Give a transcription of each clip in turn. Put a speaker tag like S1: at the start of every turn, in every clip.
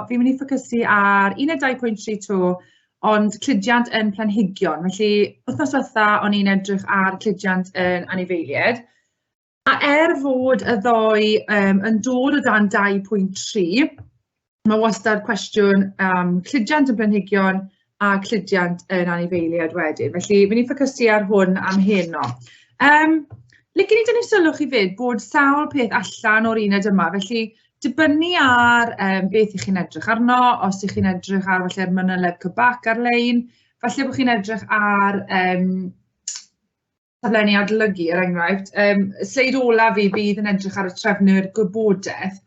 S1: Fi'n mynd i ffocysu ar 1.2.3 ond cludiant yn planhigion. Felly, wythnos diwetha o'n i'n edrych ar cludiant yn anifeiliaid. A fod y ddoi yn dod o dan 2.3, mae wastad cwestiwn cludiant yn planhigion a cludiant yn anifeiliaid wedyn. Felly, fi'n i ffocysu ar hwn am heno. Licen i dynnu sylw chi fyd bod sawl peth allan o'r uned yma. Felly, dibynnu ar beth ych chi'n edrych arno, os ych chi'n edrych ar falle'r manyleb cybac ar-lein, falle bod chi'n edrych ar saflenni adolygu, er enghraifft. Sleid ola fi bydd yn edrych ar y trefnu'r gwybodaeth.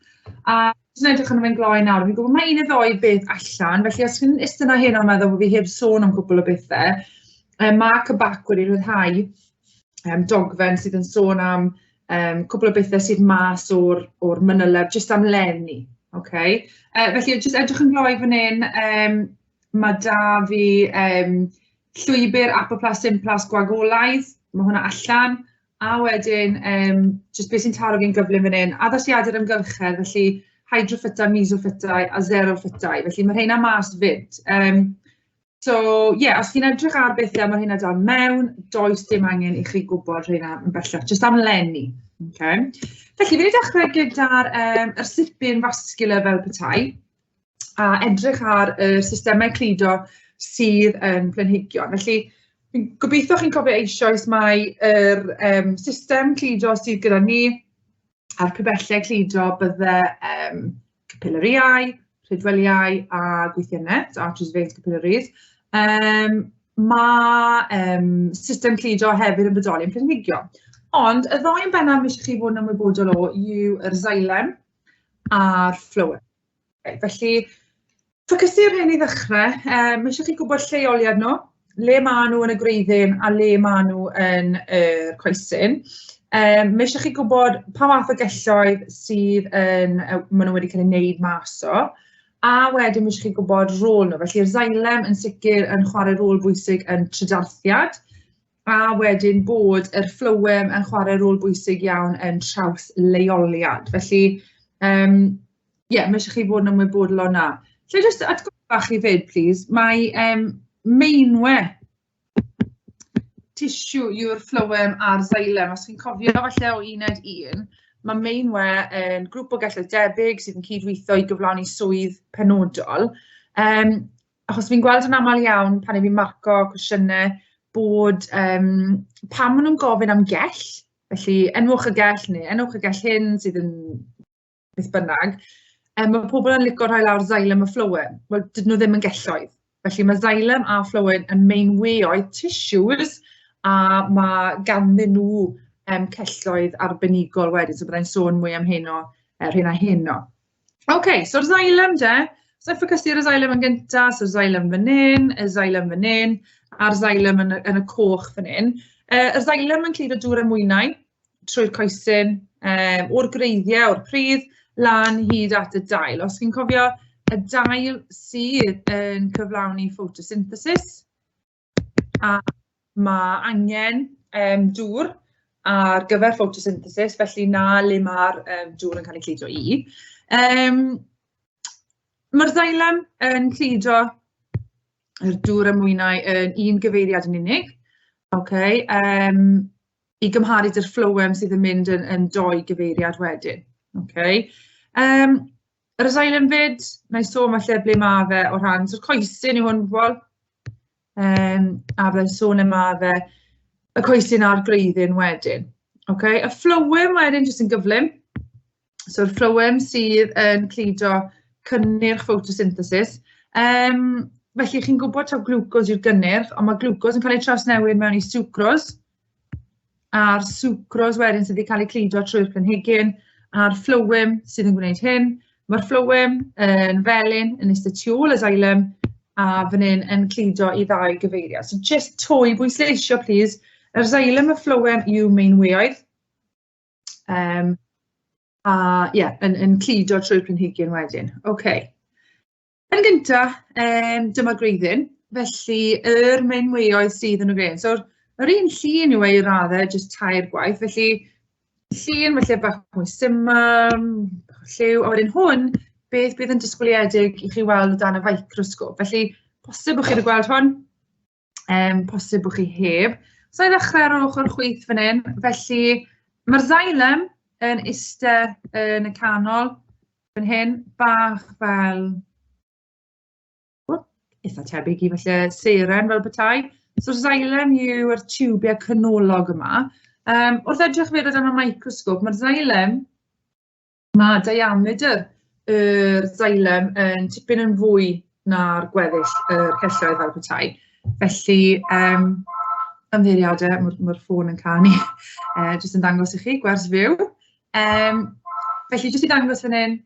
S1: A dwi'n edrych arno fe'n gloi nawr, fi'n gwybod mae un neu ddoi beth allan, felly os chi'n ystod yna hyn o'n meddwl bod fi heb sôn am cwbl o bethau, mae cybac wedi rhyddhau dogfen sydd yn sôn am cwbl o bethau sydd mas o'r manyleb, jyst am lenni. Okay? Felly, jyst edrych yn gloi fan hyn, mae da fi llwybr apoplas simplas gwagolaidd, mae hwnna allan, a wedyn, jyst beth sy'n taro fi'n gyflym fan hyn, addasiadau'r ymgylchedd, felly hydrophyta, mesophyta a xerophyta, felly mae rheina mas fyd. Os chi'n edrych ar bethau, mae hynna dan mewn, does dim angen i chi gwybod rheina yn bellach, jyst am lenni. Okay. Felly, fi wedi dechrau gyda'r sipyn vascular fel petai, a edrych ar y systemau cludo sydd yn planhigion. Felly, gobeithio chi'n cofio eisoes mae yr system cludo sydd gyda ni a'r pibellau cludo bydde capillariau, rhydweliau a gweithiannau, arteries, veins, capillaries. Mae system cludo hefyd yn bodoli yn planhigion. Ond y ddoi yn bennaf eisiau chi fod yn ymwybodol o yw'r xylem a'r phloem. Felly, ffocysu'r hyn i ddechrau, mae eisiau chi gwybod lleoliad nhw, le maen nhw yn y gwreiddyn a le maen nhw yn y coesyn. Mae eisiau chi gwybod pa fath o gelloedd sydd maen nhw wedi cael ei wneud mas o. A wedyn mae eisiau chi gwybod rôl nhw. Felly'r xylem yn sicr yn chwarae rôl bwysig yn trydarthiad. A wedyn bod yr phloem yn chwarae rôl bwysig iawn yn traws leoliad. Felly, mae eisiau chi fod yn ymwybodol o'na. Lle jyst atgoffa chi fyd, please, mae meinwe tissue yw'r phloem a'r xylem. Os chi'n cofio falle o uned 1, mae meinwe yn grŵp o gelloedd debyg sydd yn cydweithio i gyflawni swydd penodol. Achos fi'n gweld yn aml iawn pan fi'n marco cwestiynau bod pan maen nhw'n gofyn am gell, felly enwch y gell neu enwch y gell hyn sydd yn beth bynnag, mae pobl yn licio rhoi lawr xylem a phloem. Wel, dydyn nhw ddim yn gelloedd. Felly mae xylem a phloem yn meinweoedd tissues a mae ganddyn nhw celloedd arbenigol wedyn, so byddai'n sôn mwy am rheina heno. OK, so'r xylem de, so ffocysu ar y xylem yn gyntaf, so'r xylem fan hyn, y xylem fan hyn, a'r xylem yn y coch fan hyn. Y xylem yn cludo dŵr a mwynau trwy'r coesyn, o'r greiddiau, o'r pridd, lan hyd at y dail. Os chi'n cofio y dail sydd yn cyflawni photosynthesis, a mae angen dŵr ar gyfer photosynthesis, felly na le mae'r dŵr yn cael ei cludo i. Mae'r xylem yn cludo yr dŵr a mwynau yn un gyfeiriad yn unig, i gymharu dy'r phloem sydd yn mynd yn doi gyfeiriad wedyn. Yr xylem fyd, na i sôn falle ble mae fe o rhan, so'r coesyn yw hwn bobl, a byddai'n sôn yma fe y coesyn a'r greiddyn wedyn. Y phloem wedyn jyst yn gyflym, so'r phloem sydd yn cludo cynnyrch photosynthesis. Felly chi'n gwybod taw glwcos yw'r gynnyrch, ond mae glwcos yn cael ei trawsnewid mewn i sucros. A'r sucros wedyn sydd wedi cael ei cludo trwy'r planhigyn, a'r phloem sydd yn gwneud hyn. Mae'r phloem yn felyn yn eistedd tu ôl y xylem, a fan hyn yn cludo i ddau gyfeiriad. So just twy bwysleisio, please, yr xylem a phloem yw meinweoedd. Yn cludo trwy'r planhigyn wedyn. Yn gyntaf, dyma greiddyn, felly yr meinweoedd sydd yn y grein. So, yr un llun yw ei raddau, jyst tair gwaith, felly llun felly bach mwy syml, bach lliw, a wedyn hwn beth bydd yn disgwyliedig i chi weld o dan y microscope. Felly, posib bod chi wedi gweld hwn, posib bod chi heb. So, i ddechrau ar ochr chwith fan hyn. Felly, mae'r xylem yn eistedd yn y canol fan hyn, bach fel eitha tebyg i falle seren fel petai. So'r xylem yw'r tiwbiau canolog yma. Wrth edrych fe dan y microscope, mae'r xylem, mae diameter yr xylem yn tipyn yn fwy na'r gweddill yr celloedd fel petai. Felly, ymddeiriadau, mae'r ffôn yn canu, jyst yn dangos i chi, gwers fyw. Felly, jyst i dangos fan hyn,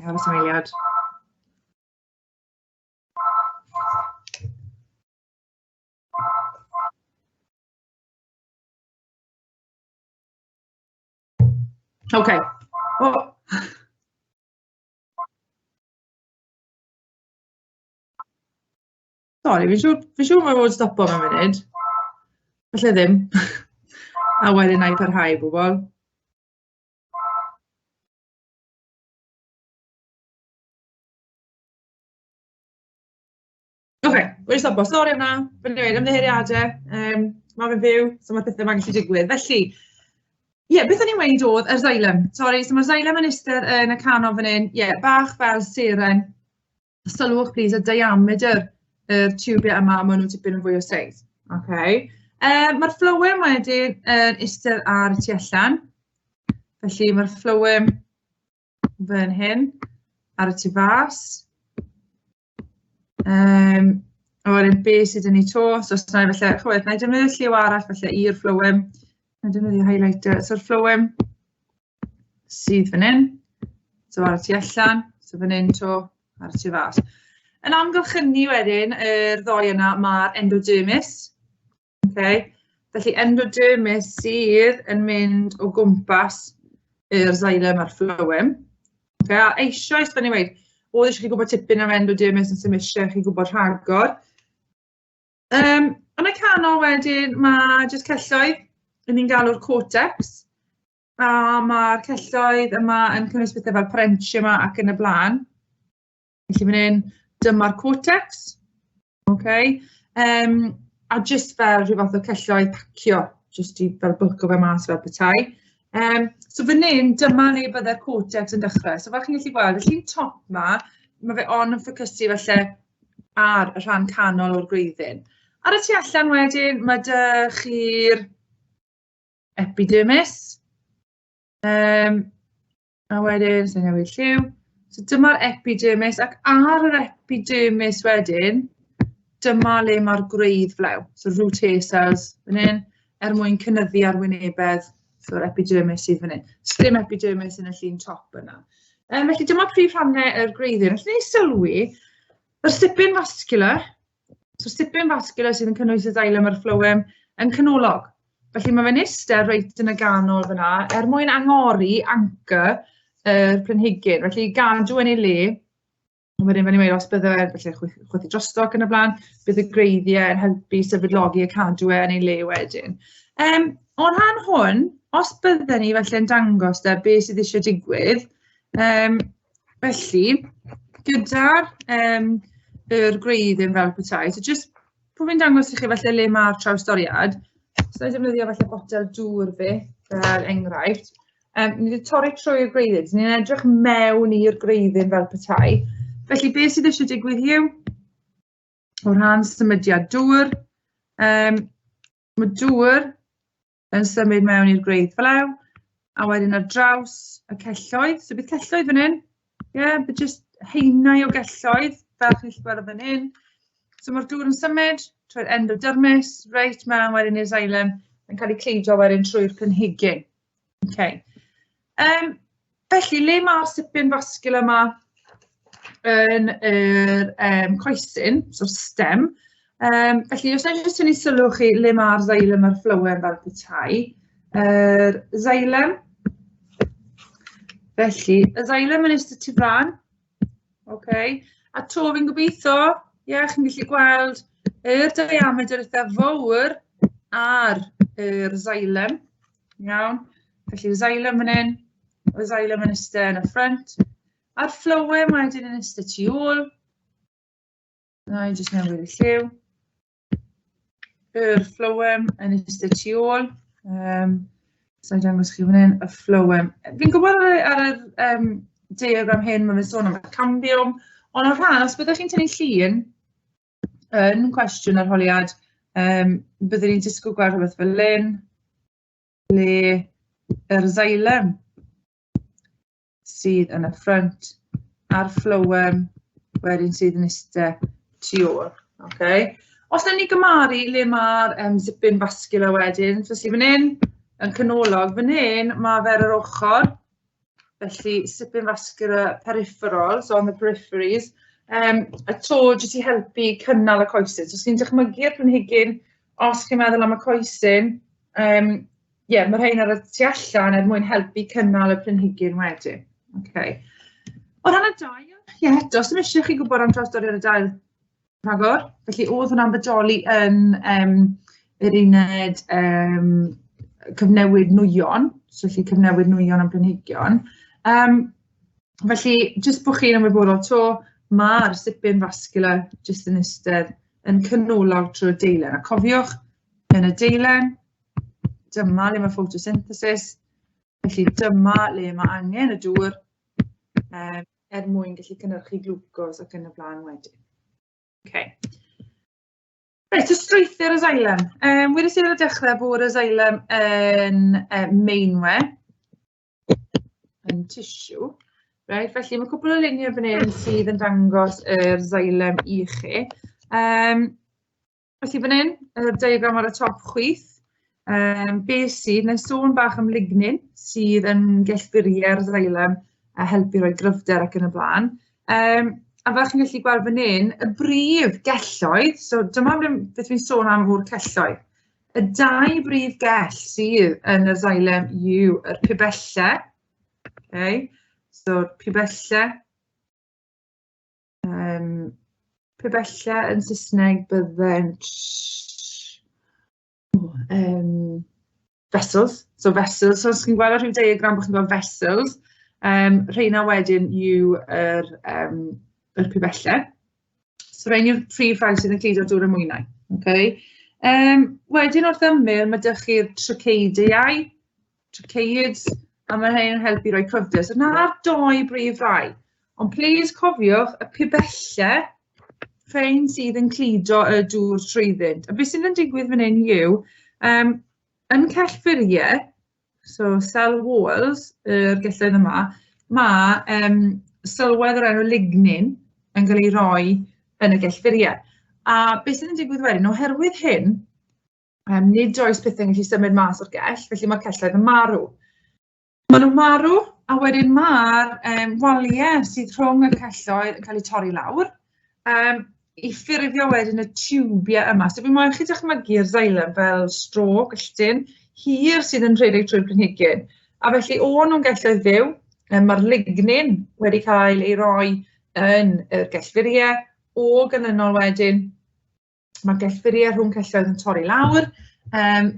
S1: aros ymweliad. OK. Sorry, fi'n siŵr mae fod stopo mewn munud. Falle ddim. A wedyn na i parhau bobl. OK, wedi stopo. Sori am na. Fe'n dweud, ymddeiriadau. Mae fe'n fyw, so mae pethau mae'n gallu digwydd. Felly, beth o'n i'n weid oedd yr xylem. Sori, so mae'r xylem yn eistedd yn y canol fan hyn. Bach fel seren. Sylwch, please, y diameter yr tiwbiau yma, maen nhw'n tipyn yn fwy o seis. Okay. Mae'r phloem wedyn yn eistedd ar y tu allan. Felly mae'r phloem fan hyn ar y tu fas. A wedyn beth sydd yn ei to. So, os na i falle, chwyd, na i defnyddio lliw arall falle i'r phloem. Na i defnyddio highlighter. So'r phloem sydd fan hyn. So, ar y tu allan. So, fan hyn to ar y tu fas. Yn amgylchynu wedyn, yr ddoi yna, mae'r endodermis. Okay. Felly, endodermis sydd yn mynd o gwmpas yr xylem a'r phloem. Okay. A eisoes, fan i weid, oedd eisiau chi gwybod tipyn am endodermis yn sy'n eisiau chi gwybod rhagor. Yn y canol wedyn, mae jyst celloedd yn ni'n galw'r cortex. A mae'r celloedd yma yn cynnwys bethau fel parenchyma ac yn y blaen. Felly, fan hyn, dyma'r cortex. Okay. A jyst fel rhyw fath o celloedd pacio, jyst i fel bwlco fe mas fel petai. So fan hyn, dyma le byddai'r cortex yn dechrau. So fel chi'n gallu gweld, y llun top ma, mae fe on yn ffocysu falle ar y rhan canol o'r gwreiddyn. Ar y tu allan wedyn, mae dy chi'r epidermis. A wedyn, sy'n newid lliw. So dyma'r epidermis, ac ar yr epidermis wedyn, dyma le mae'r gwreidd flew. So root hair cells fan hyn, mwyn cynyddu arwynebedd so'r epidermis sydd fan hyn. Sdim epidermis yn y llun top yna. Felly dyma prif rhannau yr gwreiddyn. Felly ni sylwi, yr stipyn vascular, so stipyn vascular sydd yn cynnwys y xylem a'r phloem yn canolog. Felly mae fe'n eistedd reit yn y ganol fyna, mwyn angori, anchor, yr planhigyn. Felly gadw yn ei le, wedyn fan i'n meddwl os byddai chwythu drostoc yn y blaen, bydd y greiddiau yn helpu sefydlogi y cadw yn ei le wedyn. Ond rhan hwn, os bydden ni felly'n dangos da beth sydd eisiau digwydd, felly gyda'r greiddiau fel petai, so just pwy fi'n dangos i chi felly le mae'r trawstoriad, so ni'n defnyddio felly botel dŵr fi fel enghraifft. Ni wedi torri trwy'r greiddiau, ni'n edrych mewn i'r greiddiau fel petai. Felly, beth sydd eisiau digwydd yw, o rhan symudiad dŵr, mae dŵr yn symud mewn i'r gwreidd flew, a wedyn ar draws y celloedd. So, bydd celloedd fan hyn, bydd jyst haenau o gelloedd, fel chi'n gweld fan hyn. So, mae'r dŵr yn symud trwy'r endodermis, reit mewn wedyn i'r xylem, yn cael ei cleidio wedyn trwy'r planhigyn. Okay. Felly, le mae'r sipyn vascular yma yn yr coesyn, so'r stem. Felly, os na jyst tynnu sylw chi le mae'r xylem a'r phloem fel petai. Xylem. Felly, y xylem yn ystod tu fran. Okay. A to fi'n gobeithio, chi'n gallu gweld yr diameter eitha fawr ar yr xylem. Iawn. Felly, y xylem fan hyn, y xylem yn ystod yn y ffrant. A'r phloem wedyn yn ystod tu ôl. Na i jyst newid y lliw. Yr phloem yn ystod tu ôl. So I dangos chi fan hyn, y phloem. Fi'n gwybod ar y diagram hyn, mae'n sôn am y cambiwm, ond o'r rhan, os byddwch chi'n tynnu llun yn cwestiwn arholiad, byddwn ni'n disgwyl gweld rhywbeth fel hyn, le yr xylem sydd yn y ffrant a'r phloem wedyn sydd yn iste tu ôl. Okay. Os na ni gymaru le mae'r zipyn vascular wedyn, felly fan hyn, yn canolog, fan hyn, mae fer yr ochr, felly zipyn vascular peripheral, so on the peripheries, y to jyst i helpu cynnal y coesyn. So, os chi'n dychmygu'r planhigyn, os chi'n meddwl am y coesyn, mae'r rhain ar y tu allan mwyn helpu cynnal y planhigyn wedyn. Okay. O ran y dail, eto, os dim eisiau chi gwybod am trawstoriad y dail rhagor, felly oedd hwnna'n bodoli yn yr uned cyfnewid nwyon, so felly cyfnewid nwyon am planhigion. Felly, jyst bod chi'n ymwybodol to, mae'r zipyn vascular jyst yn eistedd yn canolog trwy'r deilen. A cofiwch, yn y deilen, dyma le mae photosynthesis, felly dyma le mae angen y dŵr mwyn gallu cynhyrchu glwcos ac yn y blaen wedyn. Okay. Reit, ystwythyr y xylem. Wedi sydd ar y dechrau bod y xylem yn mewnwe, yn tissue. Right, felly mae cwbl o luniau fan hyn sydd yn dangos yr xylem i chi. Felly fan hyn, y diagram ar y top chwith. Beth sydd, neu sôn bach am lignin sydd yn gellfurio'r xylem a helpu rhoi gryfder ac yn y blaen. A fel chi'n gallu gweld fan hyn, y brif gelloedd, so dyma beth fi'n sôn am o'r celloedd. Y dau brif gell sydd yn y xylem yw yr pibelle. Okay. So, pibelle. Pibelle yn Saesneg bydden vessels. So, vessels. So, os chi'n gweld rhyw diagram bod chi'n gweld vessels, rheina wedyn yw yr pibelle. So, rhain yw'r prif rhain sydd yn cludo dŵr y mwynau. Okay. Wedyn wrth ymyl, mae dych chi'r tracheidiau, tracheids, a mae hyn yn helpu rhoi cryfder. So, na'r doi brif rai. Ond please cofiwch y pibelle rhain sydd yn cludo y dŵr trwyddynt. A beth sydd yn digwydd fan hyn yw, yn cellfuriau, so cell walls, yr gelloedd yma, mae sylwedd o'r enw lignin yn cael ei roi yn y gellfuriau. A beth sydd yn digwydd wedyn, oherwydd hyn, nid oes pethau'n gallu symud mas o'r gell, felly mae celloedd yn marw. Maen nhw'n marw, a wedyn mae'r waliau sydd rhwng y celloedd yn cael ei torri lawr, i ffurfio wedyn y tiwbiau yma. So fi'n moyn chi dychmygu'r xylem fel stro, gylltyn, hir sydd yn rhedeg trwy'r planhigyn. A felly o nhw'n gelloedd fyw, mae'r lignin wedi cael ei roi yn y gellfuriau, o ganlynol wedyn, mae gellfuriau rhwng celloedd yn torri lawr,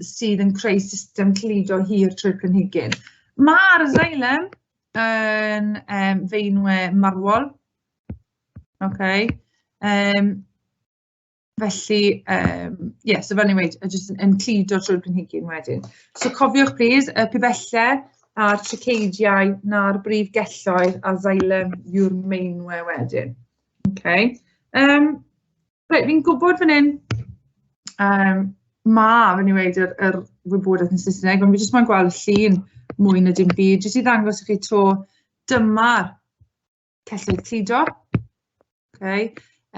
S1: sydd yn creu system cludo hir trwy'r planhigyn. Mae'r xylem yn feinwe marwol. Okay. Felly, so fel ni'n weid, jyst yn cludo trwy'r planhigyn wedyn. So cofiwch plîs, y pibelle a'r tracheidiau na'r brif gelloedd a xylem yw'r meinwe wedyn. Okay. Fi'n gwybod fan hyn, fel ni'n weid, yr wybodaeth yn Saesneg, ond fi jyst moyn gweld llun mwy na dim byd, jyst i ddangos i chi to, dyma'r celloedd cludo. Okay. A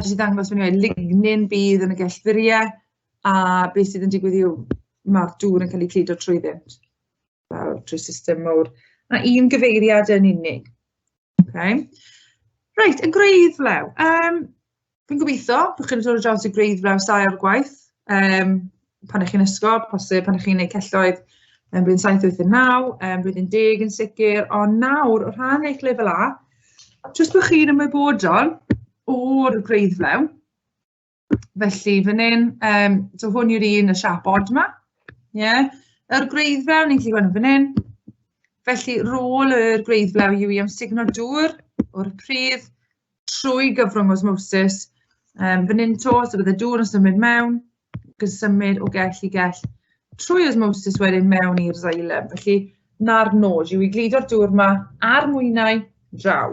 S1: jyst i ddangos fan hyn, lignin bydd yn y gellfuriau, a beth sydd yn digwydd yw mae'r dŵr yn cael ei cludo trwyddynt, fel trwy system mawr. A un gyfeiriad yn unig. Okay. Reit, y gwreiddflew. Fi'n gobeithio bod chi'n dod o draws y gwreiddflew sail gwaith, pan ych chi'n ysgol, posib pan ych chi'n neud celloedd blwyddyn 7-8-9, blwyddyn 10 yn sicr, ond nawr, o rhan eich lefel A, jyst bod chi'n ymwybodol o'r gwreiddflew. Felly, fan hyn, so hwn yw'r un y siap od yma. Yr gwreiddflew, ni'n gallu gweld fan hyn. Felly, rôl y gwreiddflaw yw i amsugno dŵr o'r pridd trwy gyfrwng osmosis. Fan hyn to, so bydde dŵr yn symud mewn, gyda symud o gell i gell trwy osmosis wedyn mewn i'r xylem. Felly, na'r nod yw i gludo'r dŵr yma ar mwynau draw.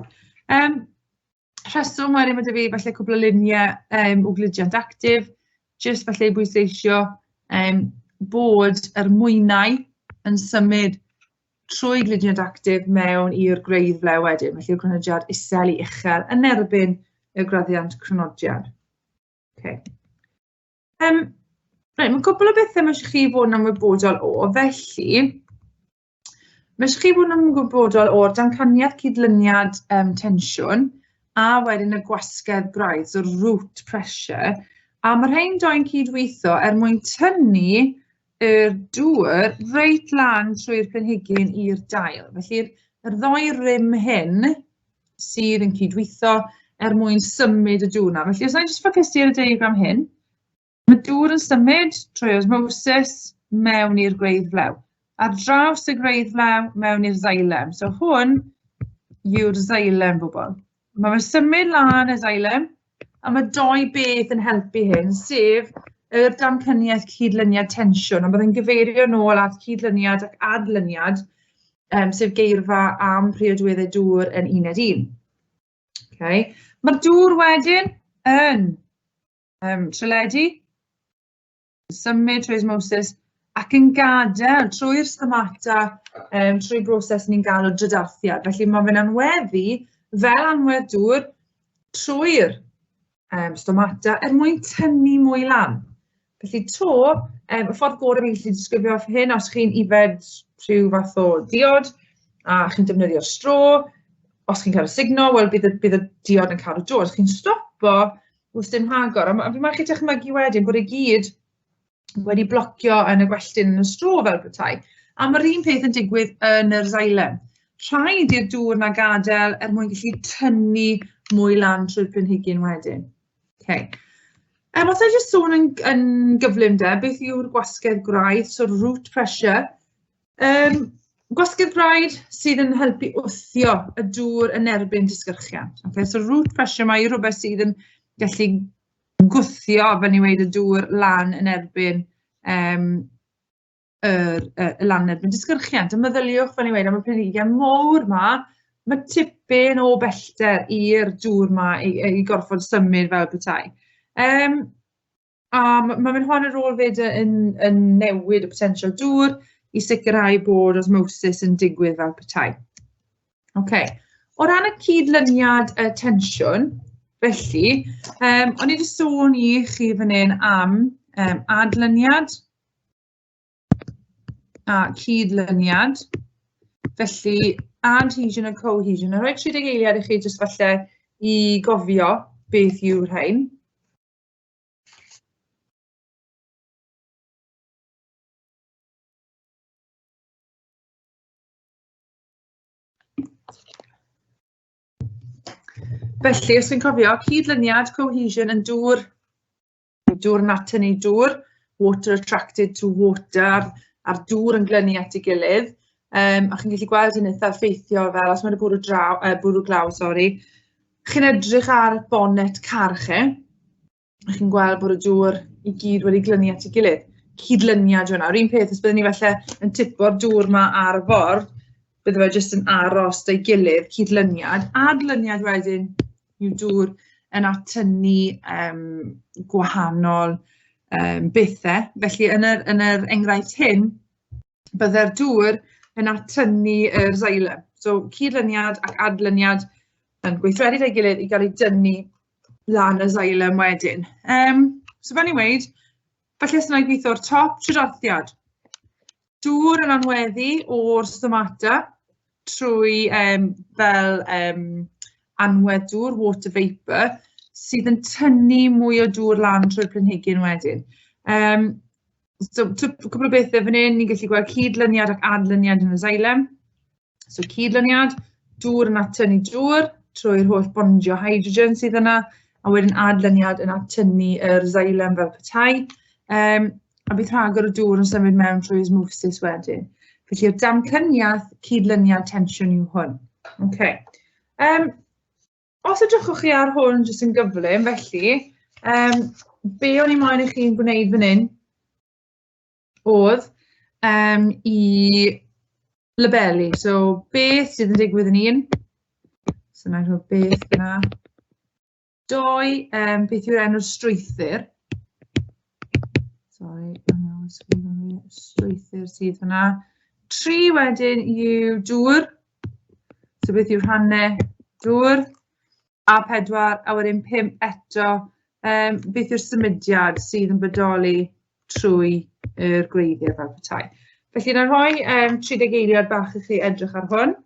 S1: Rheswm wedyn mae 'da fi falle cwbl o luniau o gludiant actif, jyst falle bwysleisio bod yr mwynau yn symud trwy gludiant actif mewn i'r gwreiddflaw wedyn. Felly'r gronodiad isel i uchel yn erbyn y graddiant cronodiad. Okay. Mae'n cwbl o bethau mae eisiau chi fod yn ymwybodol o, felly mae eisiau chi fod yn ymwybodol o'r damcaniaeth cydlyniad tensiwn a wedyn y gwasgedd graidd, so root pressure, a mae'r rhain do'n cydweithio mwyn tynnu y dŵr reit lan trwy'r planhigyn i'r dail. Felly, yr ddoi rym hyn sydd yn cydweithio mwyn symud y dŵr yna. Felly, os na i jyst ffocysu ar y diagram hyn, mae dŵr yn symud trwy osmosis mewn i'r gwreiddflaw. Ar draws y gwreiddflaw mewn i'r xylem. So, hwn yw'r xylem, bobl. Mae'n symud lan y xylem, a mae doi beth yn helpu hyn, sef yr damcaniaeth cydlyniad tensiwn, a byddai'n gyfeirio nôl at cydlyniad ac adlyniad, sef geirfa am priodweddau dŵr yn uned 1. Okay. Mae'r dŵr wedyn yn treledu, symud trwy osmosis, ac yn gadael trwy'r stomata trwy broses ni'n galw drydarthiad. Felly mae fe'n anweddu fel anwedd dŵr trwy'r stomata mwyn tynnu mwy lan. Felly to, y ffordd gorau fi'n gallu disgrifio hyn os chi'n ifed rhyw fath o diod a chi'n defnyddio'r stro, os chi'n cael y signo, wel bydd y diod yn cael y dod. Os chi'n stopo wrth dim rhagor, a fi'n meddwl chi dychmygu wedyn bod y gyd wedi blocio yn y gwelltyn yn y stro fel petai. A mae'r un peth yn digwydd yn yr xylem. Rhaid i'r dŵr na gadael mwyn gallu tynnu mwy lan trwy'r planhigyn wedyn. Okay. Os I jyst sôn yn gyflym beth yw'r gwasgedd graidd, so root pressure. Gwasgedd graidd sydd yn helpu wthio y dŵr yn erbyn disgyrchiant. Okay, so root pressure mae rhywbeth sydd yn gallu gwthio, fel ni wedi, y dŵr lan yn erbyn disgyrchiant. A meddyliwch, fel ni wedi, am y planhigion mowr yma, mae tipyn o bellter i'r dŵr yma i gorfod symud fel petai. Mae'n chwarae rôl fyd yn newid y potensial dŵr i sicrhau bod osmosis yn digwydd fel petai. Okay. O ran y cydlyniad tensiwn, felly, o'n i wedi sôn i chi fan hyn am adlyniad a cydlyniad. Felly, adhesion a cohesion. A rhaid 30 eiliad i chi jyst falle i gofio beth yw'r rhain. Felly, os chi'n cofio, cydlyniad, cohesion yn dŵr yn atynnu dŵr, water attracted to water, a'r dŵr yn glynu at ei gilydd. A chi'n gallu gweld hyn eitha effeithiol fel, os mae'n bwrw glaw, chi'n edrych ar bonnet car chi, a chi'n gweld bod y dŵr i gyd wedi glynu at ei gilydd. Cydlyniad yw hwnna. Yr un peth, os byddwn ni falle yn tipo'r dŵr yma ar y ford, bydde fe jyst yn aros ei gilydd, cydlyniad. Adlyniad wedyn yw dŵr yn atynnu gwahanol bethau. Felly, yn yr enghraifft hyn, bydde'r dŵr yn atynnu yr xylem. So, cydlyniad ac adlyniad yn gweithredu ei gilydd i gael ei dynnu lan y xylem wedyn. So, fel ni wedi, falle sy'n ei gweithio o'r top trydarthiad. Dŵr yn anweddu o'r stomata trwy fel anwedd dŵr, water vapour, sydd yn tynnu mwy o dŵr lan trwy'r planhigyn wedyn. So, cwbl o bethau fan hyn, ni'n gallu gweld cydlyniad ac adlyniad yn y xylem. So, cydlyniad, dŵr yn atynnu dŵr trwy'r holl bondio hydrogen sydd yna, a wedyn adlyniad yn atynnu yr xylem fel petai. A bydd rhagor o dŵr yn symud mewn trwy osmosis wedyn. Felly'r damcaniaeth cydlyniad tensiwn yw hwn. Okay. Os edrychwch chi ar hwn jyst yn gyflym, felly, be o'n i moyn i chi'n gwneud fan hyn oedd i labelu. So, beth sydd yn digwydd yn un? So, na'n rhoi beth yna. 2, beth yw'r enw'r strwythyr? Sorry, strwythyr sydd yna. 3 wedyn yw dŵr. So beth yw'r rhannau dŵr? A 4, a wedyn 5 eto, beth yw'r symudiad sydd yn bodoli trwy yr gwreiddiau fel petai. Felly, na'n rhoi 30 eiliad bach i chi edrych ar hwn.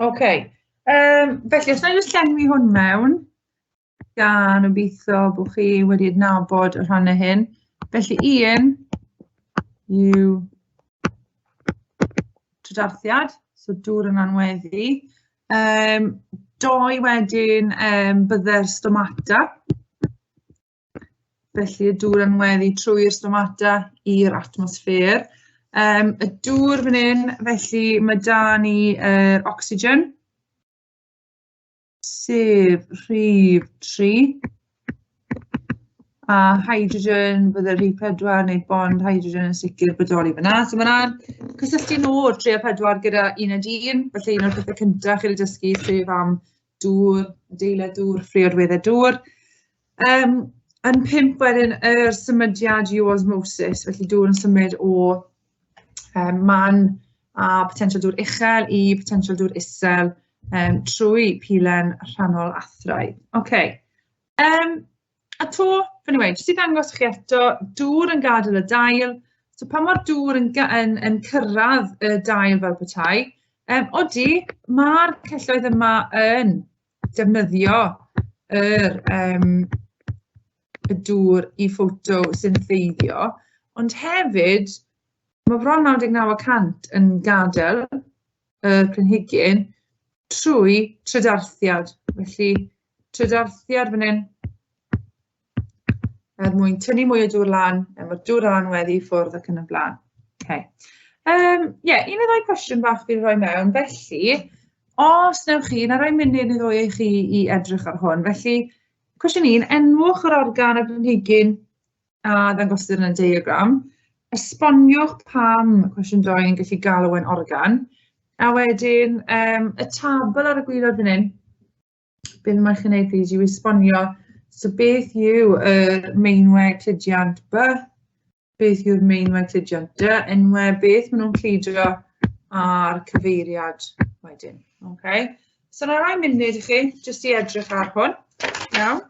S1: Okay. Felly, os na i jyst llenwi hwn mewn, gan obeithio bod chi wedi adnabod y rhannau hyn. Felly, 1 yw trydarthiad, so dŵr yn anweddu. 2 wedyn bydde'r stomata. Felly, y dŵr yn anweddu trwy'r stomata i'r atmosffer. Y dŵr fan hyn, felly mae da ni ocsigen, sef rhif 3. A hydrogen, bydde'r rhif 4 neu bond hydrogen yn sicr bodoli fyna. So mae'n cysylltu nôl 3 a 4 gyda Uned 1. Felly un o'r pethau cyntaf chi wedi dysgu sef am dŵr, adeilad dŵr, ffriodweddau dŵr. Yn 5 wedyn, yr symudiad yw osmosis. Felly dŵr yn symud o man a potensial dŵr uchel i potensial dŵr isel trwy pilen rhannol athraidd. Okay. A to, anyway, jyst i ddangos chi eto, dŵr yn gadael y dail. So pa mor dŵr yn cyrraedd y dail fel petai, odi, mae'r celloedd yma yn defnyddio y dŵr i ffotosyntheiddio, ond hefyd, mae bron 99% yn gadael y planhigyn trwy trydarthiad. Felly, trydarthiad fan hyn, mwyn tynnu mwy o dŵr lan, mae'r dŵr ar anweddu ffwrdd ac yn y blaen. Okay. Un o ddau cwestiwn bach fi'n rhoi mewn. Felly, os newch chi, na rhoi munud i ddwy i chi i edrych ar hwn. Felly, cwestiwn 1, enwch yr organ y planhigyn a ddangosir yn y diagram. Esboniwch pam, cwestiwn 2, yn gallu galw yn organ. A wedyn, y tabl ar y gwylod fan hyn, beth mae'n chi'n neud plîs yw esbonio. So beth yw y mewnwe cludiant B, beth yw'r mewnwe cludiant D, enwau beth maen nhw'n cludio ar cyfeiriad wedyn. Okay. So na rai munud i chi, jyst i edrych ar hwn. Iawn.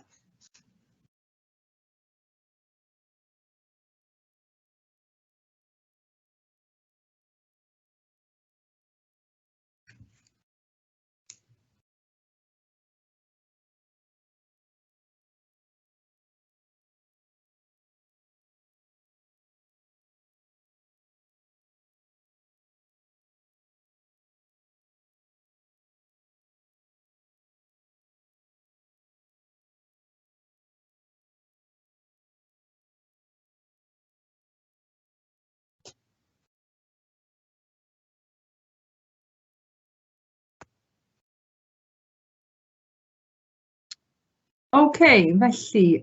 S1: Okay, felly,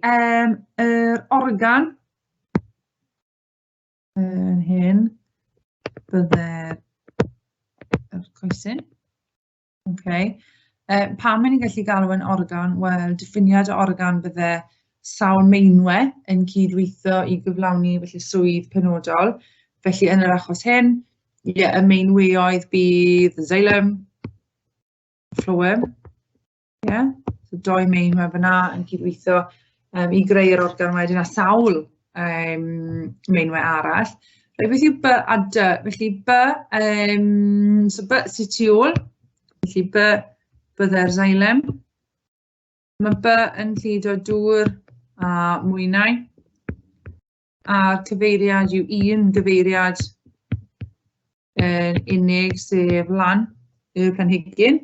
S1: yr organ yn hyn bydde'r coesyn. Okay. Pam yn ni'n gallu galw yn organ? Wel, diffiniad o organ bydde sawl mewnwe yn cydweithio i gyflawni felly swydd penodol. Felly yn yr achos hyn, y mewnweoedd bydd y xylem, phloem, so 2 mewnwe fyna yn cydweithio i greu'r organ wedyn a sawl mewnwe arall. Beth yw B a D? Felly B, so B sy'n tu ôl, felly B bydde'r xylem. Mae B yn cludo dŵr a mwynau. A'r cyfeiriad yw un gyfeiriad unig sef lan y planhigyn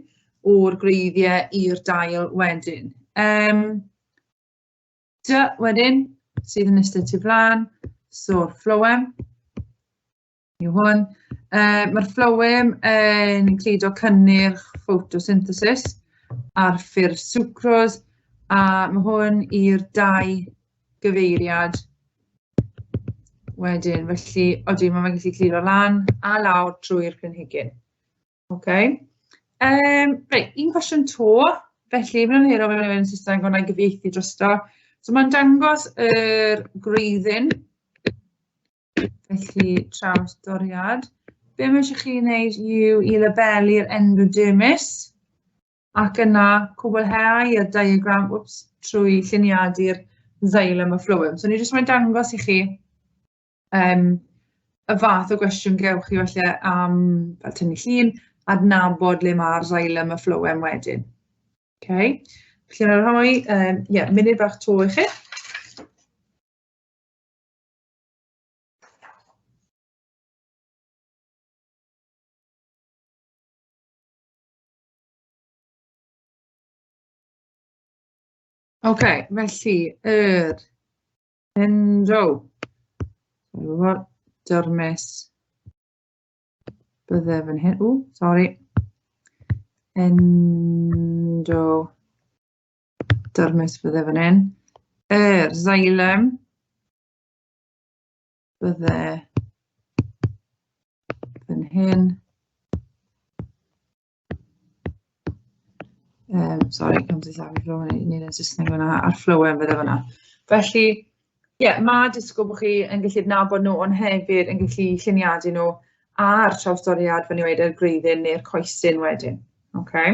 S1: o'r gwreiddiau i'r dail wedyn. Dy wedyn sydd yn ystod tu flan, so'r phloem yw hwn. Mae'r phloem yn cludo cynnyrch photosynthesis ar ffurf sucrose a mae hwn i'r dau gyfeiriad wedyn. Felly, odi, mae'n gallu cludo lan a lawr trwy'r planhigyn. Okay. Reit, un cwestiwn to. Felly, fy'n hero fe'n yn Saesneg ond na'i gyfieithu drosto. So mae'n dangos yr gwreiddyn. Felly, trawstoriad. Be mae eisiau chi wneud yw i labelu'r endodermis ac yna cwblhau y diagram trwy lluniadu'r xylem y phloem. So ni jyst mae'n dangos i chi y fath o gwestiwn gewch chi falle am fel tynnu llun adnabod le mae'r xylem y phloem wedyn. Okay. Felly yna rhoi munud bach to i chi. Okay, felly endodermis bydde fan hyn. Endodermis bydde fan hyn. Xylem bydde fan hyn. Sorry, I'm just having flow in it. Just thinking ar phloem bydde fanna. Felly, mae disgwyl bod chi yn gallu adnabod nhw ond hefyd yn gallu lluniadu nhw ar trawstoriad fan i wedi gwreiddyn neu'r coesyn wedyn. Okay.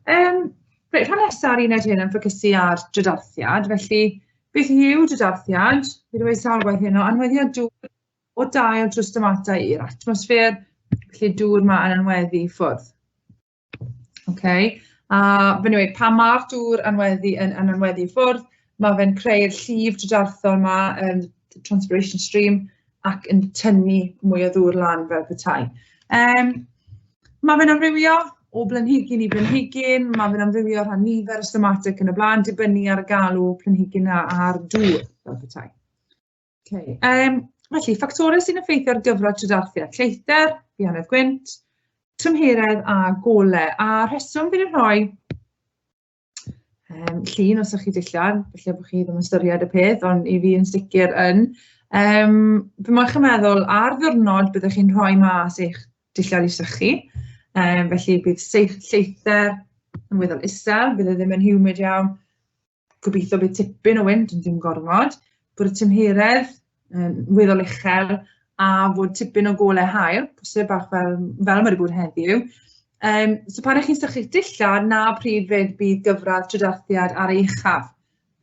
S1: Reit, rhan nesaf ar uned hyn yn ffocysu ar drydarthiad. Felly, beth yw drydarthiad? Fi wedi sawl gwaith hyn o anweddiad dŵr o dail dros stomata i'r atmosffer. Felly, dŵr mae yn anweddu i ffwrdd. Okay. Fe'n dweud, pa mae'r dŵr yn anweddu i ffwrdd, mae fe'n creu'r llif drydarthol yma, transpiration stream, ac yn tynnu mwy o ddŵr lan fel petai. Mae fe'n amrywio o blanhigyn i blanhigyn, mae fe'n amrywio rhan nifer stomatic yn y blaen, dibynnu ar y galw planhigyn a'r dŵr fel petai. Okay. Felly, ffactorau sy'n effeithio ar gyfradd drydarthiad, lleithder, bianedd gwynt, tymheredd a golau. A rheswm fi'n rhoi llun os ydych chi dillad, felly bod chi ddim yn ystyried y peth, ond i fi yn sicr yn. Fy mo'ch yn meddwl, ar ddiwrnod byddwch chi'n rhoi mas eich dillad i sychu. Felly bydd lleithder yn weddol isel, bydd e ddim yn humid iawn. Gobeithio bydd tipyn o wynt yn ddim gormod. Bod y tymheredd yn weddol uchel, a fod tipyn o golau haul, posib bach fel mae wedi bod heddiw. So pan ych chi'n sychu'ch dillad, na pryd fydd bydd gyfradd trydarthiad ar uchaf.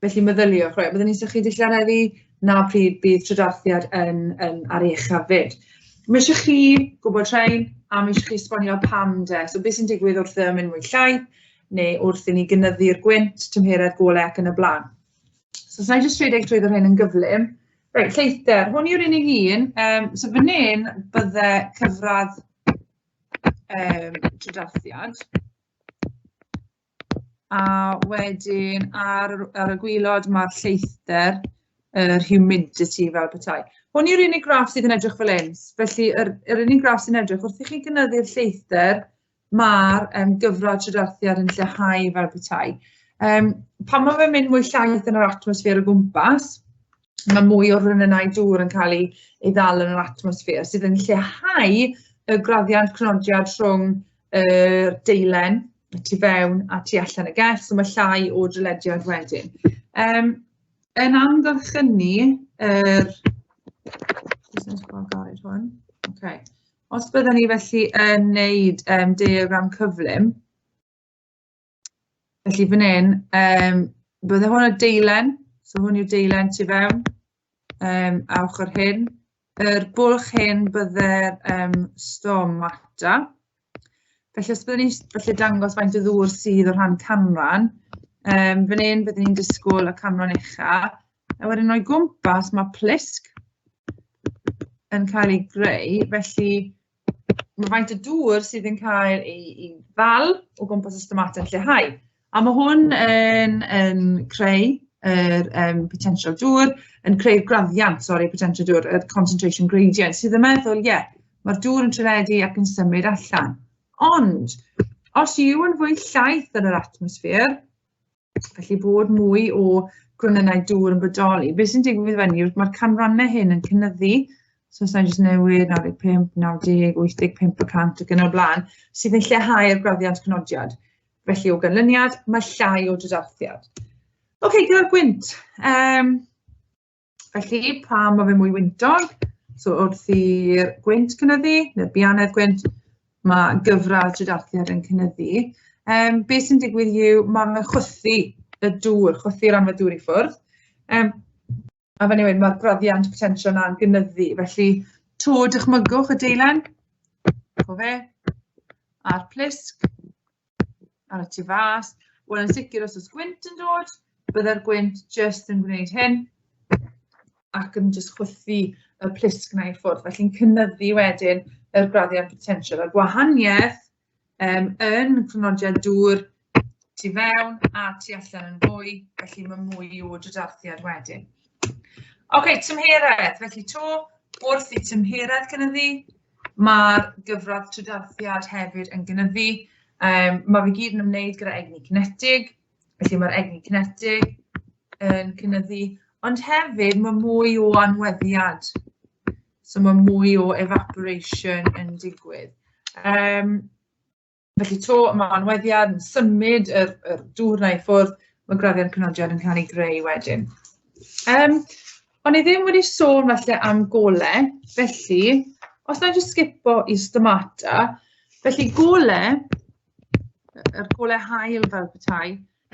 S1: Felly meddyliwch, byddwn ni'n sychu dillad heddi, na pryd bydd trydarthiad ar uchaf fyd. Mae eisiau chi gwybod rhain, a mae eisiau chi esbonio pam de. So beth sy'n digwydd wrth yn mynd mwy llaeth, neu wrth i ni gynyddu'r gwynt, tymheredd golau ac yn y blaen. So sa'n jyst rhedeg trwy'r rhain yn gyflym. Reit, lleithder, hwn yw'r unig un. So fan hyn bydde cyfradd trydarthiad. A wedyn ar y gwylod mae'r lleithder, yr humidity fel petai. Hwn yw'r unig graff sydd yn edrych fel hyn. Felly, yr unig graff sy'n edrych, wrth i chi gynyddu'r lleithder, mae'r gyfradd trydarthiad yn lleihau fel petai. Pan mae fe'n mynd mwy llaeth yn yr atmosffer o gwmpas, mae mwy o rynynau dŵr yn cael ei ddal yn yr atmosffer, sydd yn lleihau y graddiant cnodiad rhwng y deilen, y tu fewn a tu allan y gell, so mae llai o drylediad wedyn. Yn amgylchynu, os byddwn ni felly yn wneud diagram cyflym, felly fan hyn, bydde hwn y deilen, so hwn yw'r deilen tu fewn, a ochr hyn. Yr bwlch hyn bydde'r stomata. Felly os byddwn ni'n felly dangos faint o ddŵr sydd o rhan canran, fan hyn byddwn ni'n disgwyl y canran ucha, a wedyn o'i gwmpas mae plisg yn cael ei greu, felly mae faint o dŵr sydd yn cael ei ddal o gwmpas y stomata yn lleihau. A mae hwn yn creu potential dŵr, yn creu'r graddiant, potential dŵr, y concentration gradient, sydd yn meddwl, mae'r dŵr yn treledu ac yn symud allan. Ond, os yw yn fwy llaeth yn yr atmosffer, felly bod mwy o grynynnau dŵr yn bodoli, beth sy'n digwydd fyny yw mae'r canrannau hyn yn cynyddu, so os yna'n jyst newid 95, 90, 85% ac yn o'r blaen, sydd yn lleihau'r graddiant cynodiad. Felly o ganlyniad, mae llai o drydarthiad. Gyda'r gwynt. Felly, pam mae fe mwy wyntog? So wrth i'r gwynt cynyddu, neu'r bianedd gwynt, mae gyfradd drydarthiad yn cynyddu. Beth sy'n digwydd yw, mae'n chwythu y dŵr, chwythu'r anfa dŵr i ffwrdd. A fan hyn, mae'r graddiant potential yna'n gynyddu. Felly, to dychmygwch y deilen, a'r plisg, ar y tu fas. Wel, yn sicr os oes gwynt yn dod, byddai'r gwynt jyst yn gwneud hyn ac yn jyst chwythu y plisg yna i ffwrdd. Felly'n cynyddu wedyn yr graddiant potential. A'r gwahaniaeth yn cynodiad dŵr tu fewn a tu allan yn fwy, felly mae mwy o drydarthiad wedyn. Tymheredd. Felly to, wrth i tymheredd cynyddu, mae'r gyfradd drydarthiad hefyd yn cynyddu. Mae fe gyd yn ymwneud gyda egni cinetig, felly mae'r egni cinetig yn cynyddu, ond hefyd mae mwy o anweddiad. So mae mwy o evaporation yn digwydd. Felly to, mae anweddiad yn symud yr dŵr na i ffwrdd, mae graddiant cynodiad yn cael ei greu wedyn. Ond i ddim wedi sôn falle am golau, felly, os na jyst sgipo i stomata, felly golau, yr golau haul fel petai,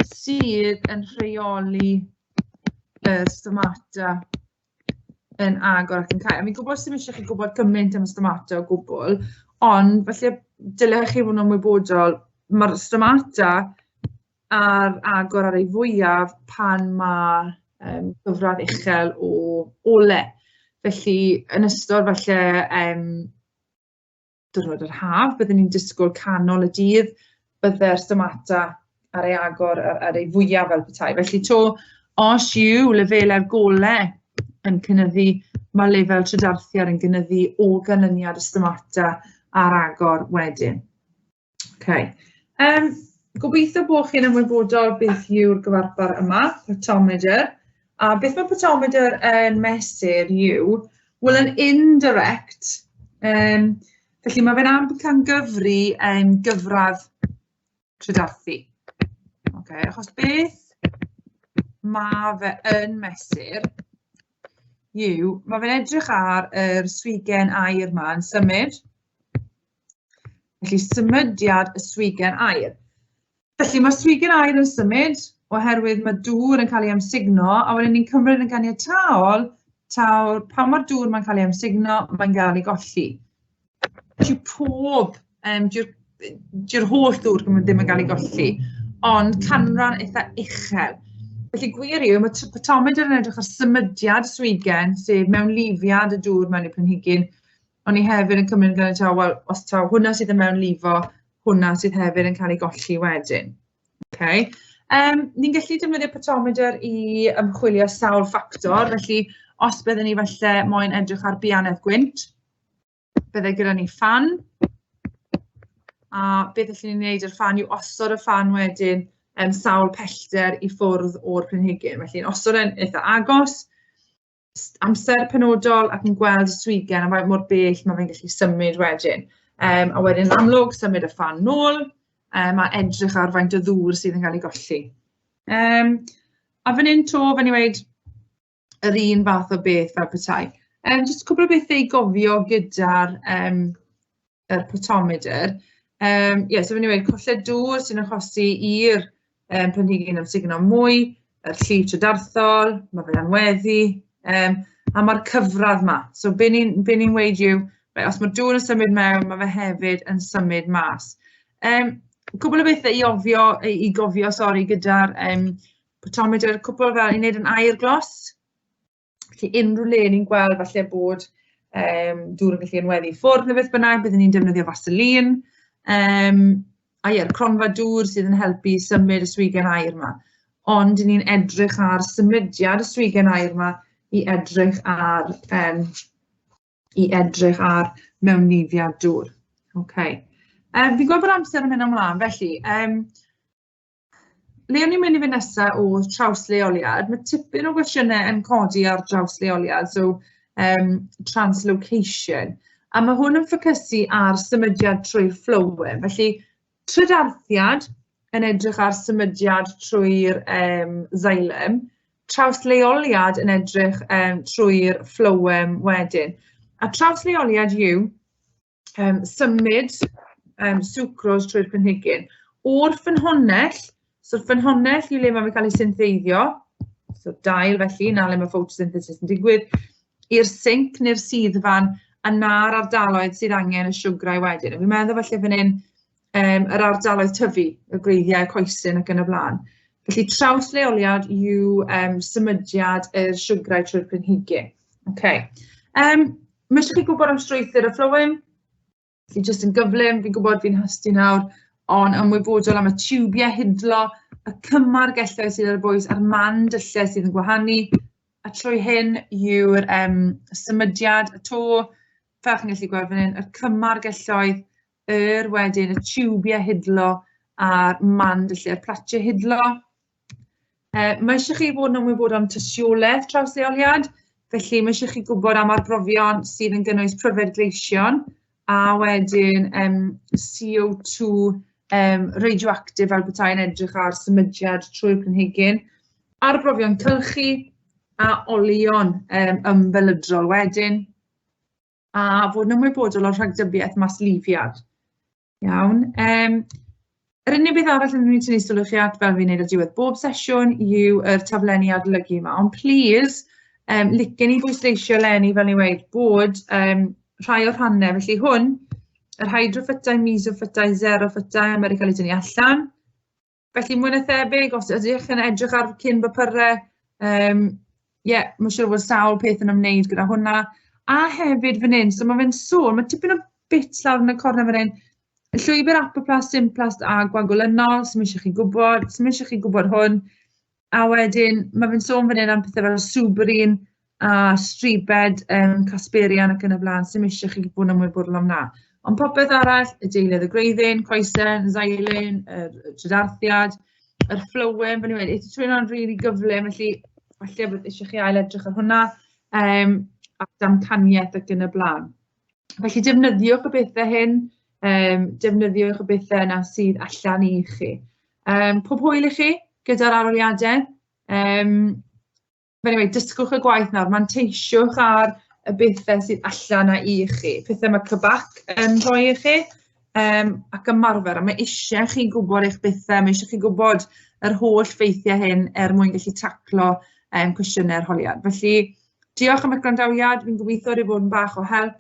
S1: sydd yn rheoli y stomata yn agor ac yn cael. Mi'n gwybod sy'n eisiau chi gwybod gymaint am y stomata o gwbl, ond felly dylech chi fod yn ymwybodol, mae'r stomata ar agor ar ei fwyaf pan mae gyfradd uchel o olau. Felly yn ystod falle diwrnod yr haf, byddwn ni'n disgwyl canol y dydd, byddai'r stomata ar ei agor ar ei fwyaf fel petai. Felly to, os yw lefelau'r golau yn cynyddu, mae lefel trydarthiad yn cynyddu o ganlyniad y stomata ar agor wedyn. Gobeithio bod chi'n ymwybodol beth yw'r gyfarpar yma, potometer. A beth mae potometer yn mesur yw, wel yn indirect, felly mae fe'n amcangyfri gyfradd trydarthu. Achos beth mae fe yn mesur yw, mae fe'n edrych ar yr swigen aer yma yn symud. Felly symudiad y swigen aer. Felly mae swigen aer yn symud oherwydd mae dŵr yn cael ei amsugno, a wedyn ni'n cymryd yn ganiataol taw pan mae'r dŵr mae'n cael ei amsugno, mae'n cael ei golli. Felly pob, di'r holl dŵr ddim yn cael ei golli, ond canran eitha uchel. Felly gwir yw, mae potometer yn edrych ar symudiad swigen, sef mewn lifiad y dŵr mewn i planhigyn, ond ni hefyd yn cymryd yn ganiataol, wel, os taw hwnna sydd yn mewn lifo, hwnna sydd hefyd yn cael ei golli wedyn. Ni'n gallu defnyddio potometer i ymchwilio sawl ffactor, felly os byddwn ni falle moyn edrych ar bianedd gwynt, byddai gyda ni ffan, a beth allwn ni'n gwneud yr ffan yw osod y ffan wedyn sawl pellter i ffwrdd o'r planhigyn. Felly osod yn eitha agos, amser penodol ac yn gweld y swigen a faint mor bell mae fe'n gallu symud wedyn. A wedyn amlwg symud y ffan nôl, a edrych ar faint o ddŵr sydd yn cael ei golli. A fan hyn to, fan i weid yr un fath o beth fel petai. Jyst cwbl o bethau i gofio gyda'r potometer. So fan i weid colled dŵr sy'n achosi i'r planhigyn amsugno mwy, yr llif trydarthol, mae fe'n anweddu, a mae'r cyfradd yma. So be ni'n weid yw, os mae'r dŵr yn symud mewn, mae fe hefyd yn symud mas. Cwbl o bethau i gofio gyda'r potometer, cwbl fel i wneud yn air glos. Felly unrhyw le ni'n gweld falle bod dŵr yn gallu enweddu ffwrdd neu beth bynnag, byddwn ni'n defnyddio vaseline. A ie'r cronfa dŵr sydd yn helpu symud y swigen air yma. Ond ni'n edrych ar symudiad y swigen air yma i edrych ar mewnnifiad dŵr. Okay. Fi'n gweld bod amser yn mynd ymlaen, felly, le o'n i'n mynd i fynd nesaf o trawsleoliad, mae tipyn o gwestiynau yn codi ar trawsleoliad, so translocation, a mae hwn yn ffocysu ar symudiad trwy'r phloem. Felly, trydarthiad yn edrych ar symudiad trwy'r xylem, trawsleoliad yn edrych trwy'r phloem wedyn. A trawsleoliad yw symud sucrose trwy'r planhigyn o'r ffynhonnell, so'r ffynhonnell yw le mae'n cael ei syntheiddio, so dail felly, na le mae photosynthesis yn digwydd, i'r sinc neu'r seiddfan a na'r ardaloedd sydd angen y siwgrau wedyn. Fi'n meddwl falle fan hyn yr ardaloedd tyfu, y gwreiddiau coesyn ac yn y blaen. Felly trawsleoliad yw symudiad y siwgrau trwy'r planhigyn. Okay. Mae eisiau chi gwybod am strwythur y phloem? Felly jyst yn gyflym, fi'n gwybod fi'n hystu nawr, ond ymwybodol am y tiwbiau hidlo, y cymargellau sydd ar y bwys a'r man dyllau sydd yn gwahanu, a trwy hyn yw'r symudiad, y to, fel chi'n gallu gweld fan hyn, y cymargelloedd, wedyn y tiwbiau hidlo a'r man dyllu'r platiau hidlo. Mae eisiau chi fod yn ymwybodol am tystiolaeth trawsleoliad, felly mae eisiau chi gwybod am arbrofion sydd yn gynnwys pryfed gleision a wedyn CO2 radioactive fel bethau'n edrych ar symudiad trwy'r planhigyn, arbrofion cylchu a olion ymfelydrol wedyn, a fod yn ymwybodol o'r rhagdybiaeth maslifiad. Iawn. Yr unig beth arall yn mynd i tynnu sylw chi at fel fi'n neud ar diwedd bob sesiwn yw yr taflenni adolygu yma. Ond please, licen i bwysleisio leni fel ni'n weid bod rhai o'r rhannau. Felly hwn, yr hydrophytau, mesophytau, xerophytau, mae wedi cael ei dynnu allan. Felly mwy na thebyg, os ydych yn edrych ar cyn bypyrau, mae'n siŵr bod sawl peth yn ymwneud gyda hwnna. A hefyd fan hyn, so mae fe'n sôn, mae tipyn o bits lawr yn y cornau fan hyn. Y llwybr apoplast, symplast a gwagolynol, sy'n eisiau chi gwybod hwn. A wedyn, mae fe'n sôn fan hyn am pethau fel suberin a stribed, casperian ac yn y blaen, sy'n eisiau chi bod yn ymwybodol am na. Ond popeth arall, y deiledd y gwreiddyn, coesen, xylem, y trydarthiad, yr phloem, fan hyn, eithaf trwy'n o'n rili gyflym, felly falle bod eisiau chi ail edrych ar hwnna, ac damcaniaeth ac yn y blaen. Felly defnyddiwch y bethau hyn, defnyddiwch y bethau yna sydd allan i chi. Pob hwyl i chi gyda'r aroliadau. Dysgwch y gwaith nawr, manteisiwch ar y bethau sydd allan i chi. Pethau mae cybac yn rhoi i chi ac ymarfer. Mae eisiau chi gwybod eich bethau, mae eisiau chi gwybod yr holl ffeithiau hyn mwyn gallu taclo cwestiynau arholiad. Felly, diolch am eich gwrandawiad, fi'n gobeithio wedi bod yn bach o help.